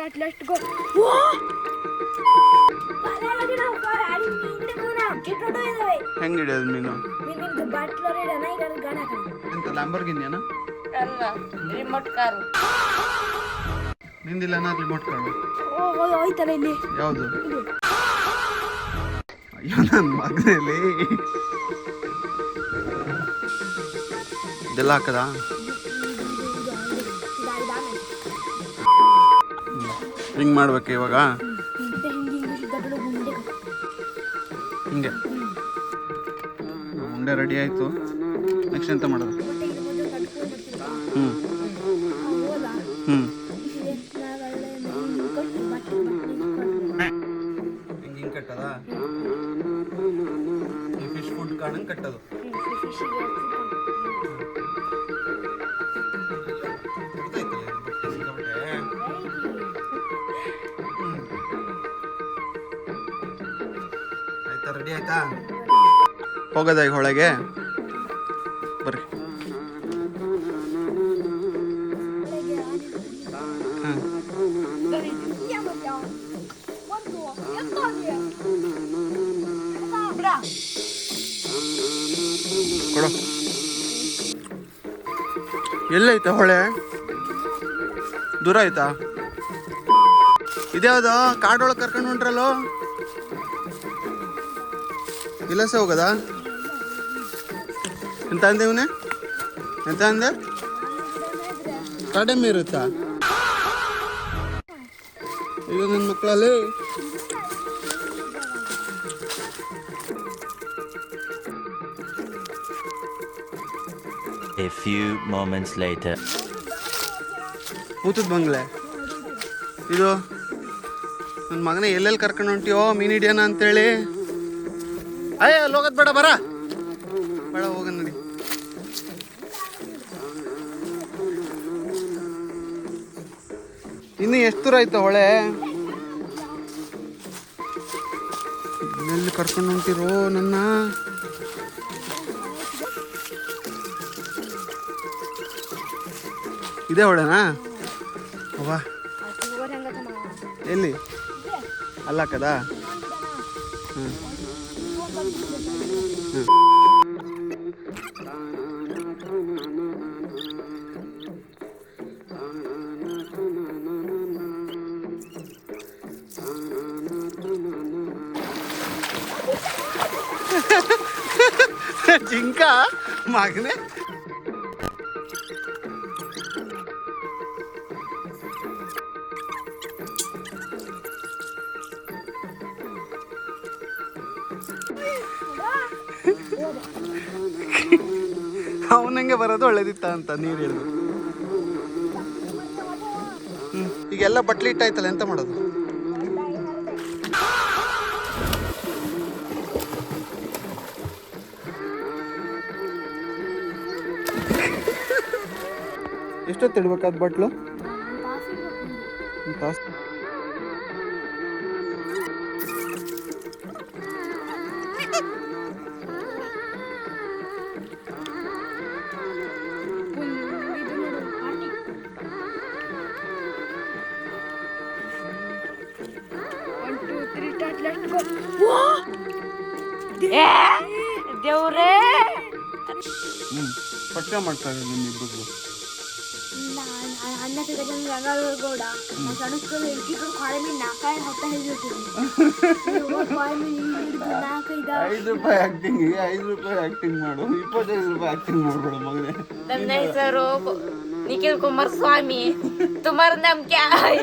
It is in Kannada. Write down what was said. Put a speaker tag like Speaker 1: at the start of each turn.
Speaker 1: Let's go.
Speaker 2: ಹೆಂಗ್ ಹಿಡಿಯೋದು ಮೀನು? ಎಂತ ಲ್ಯಾಂಬರ್ಗಿನಿಯನ?
Speaker 3: ಅಲ್ಲ, ರಿಮೋಟ್ ಕಾರು.
Speaker 2: ನಿಂದಿಲ್ಲ ರಿಮೋಟ್ ಕಾರು.
Speaker 1: ಹೋಯ್ತಲ್ಲ ಇಲ್ಲಿ.
Speaker 2: ಯಾವುದು? ಅಯ್ಯೋ ನನ್ನ ಮಗನಲ್ಲಿ ಇದೆಲ್ಲ ಹಾಕದ? ಹಿಂಗೆ ಮಾಡ್ಬೇಕು ಇವಾಗ. ಹಿಂಗೆ ಉಂಡೆ ರೆಡಿ ಆಯಿತು. ನೆಕ್ಸ್ಟ್ ಎಂತ ಮಾಡೋದು? ಹ್ಞೂ ಹ್ಞೂ ಹಿಂಗೆ ಕಟ್ಟದ? ಈ ಫಿಶ್ ಫುಡ್ ಕಾಣಂಗೆ ಕಟ್ಟೋದು. ಆಯ್ತಾ? ರೆಡಿ ಆಯ್ತಾ? ಹೋಗೋದ ಈಗ ಹೊಳಗೆ? ಬರ್ರಿ. ಕೊಡು. ಎಲ್ಲೈತೆ ಹೊಳೆ? ದೂರ ಆಯ್ತಾ? ಇದ್ಯಾವುದು ಕಾಡೊಳಗೆ ಕರ್ಕೊಂಡು ಹೊಂಟ್ರಲ್ಲೋ? ಇಲ್ಲಸೆ ಹೋಗದ? ಎಂತ ಅಂದೆ ಇವನೇ? ಎಂತ ಅಂದೆ? ಕಡಿಮೆ ಇರುತ್ತಾ? ಈಗ ನನ್ನ ಮಕ್ಕಳಲ್ಲಿ
Speaker 4: A few moments later.
Speaker 2: ಊತದ ಬಂಗ್ಲೆ ಇದು. ನನ್ನ ಮಗನೇ ಎಲ್ಲೆಲ್ಲಿ ಕರ್ಕೊಂಡು ಹೊಂಟಿಯೋ ಮೀನು ಹಿಡಿಯೋಣ ಅಂತೇಳಿ. ಅಯ್ಯ ಅಲ್ಲಿ ಹೋಗೋದು ಬೇಡ, ಬರ ಬೇಡ, ಹೋಗ ನಡಿ. ಇನ್ನು ಎಷ್ಟು ದೂರ ಆಯ್ತು ಹೊಳೆ? ಎಲ್ಲಿ ಕರ್ಕೊಂಡು ಹೊಂಟಿರೋ ನನ್ನ? ಇದೇ ಹೊಳೆನಾ? ಅವ್ವ ಎಲ್ಲಿ? ಅಲ್ಲಾಕದ? ಹ್ಞೂ ಜಿಂಕ ಮಗನೇ. ಅವನಂಗೆ ಬರೋದು ಒಳ್ಳೇದಿತ್ತ ಅಂತ ನೀರು ಹೇಳಿದ್ರು. ಈಗೆಲ್ಲ ಬಟ್ಲಿ ಇಟ್ಟಾಯ್ತಲ್ಲ, ಎಂತ ಮಾಡೋದು? ಎಷ್ಟೊತ್ತು ಇಡ್ಬೇಕಾದ ಬಟ್ಲು? ತಾಸು.
Speaker 3: ದೇವ್ರೇ,
Speaker 2: ಪಟ್ಟ ಮಾಡ್ತಾರೆ ನಿಮ್ಮಿಬ್ರಿಗೂ.
Speaker 1: ಅನ್ನ ಗೌಡ ಸಣಸ್ಕೊಂಡು ಹಿಡ್ಕಿಕೊಂಡು ಖಾಲಿ ಮೀನು
Speaker 2: 5 ರೂಪಾಯಿ ಆಕ್ಟಿಂಗ್, 5 ರೂಪಾಯಿ ಆಕ್ಟಿಂಗ್ ಮಾಡು, 25 ರೂಪಾಯಿ ಆಕ್ಟಿಂಗ್ ಮಾಡ್ಬೇಡ ಮಗನೇ.
Speaker 3: ನನ್ನ ಹೆಸರು ನಿಖಿಲ್ ಕುಮಾರಸ್ವಾಮಿ. ತುಮಾರ ನಾಮ್ ಕ್ಯಾ ಹೈ?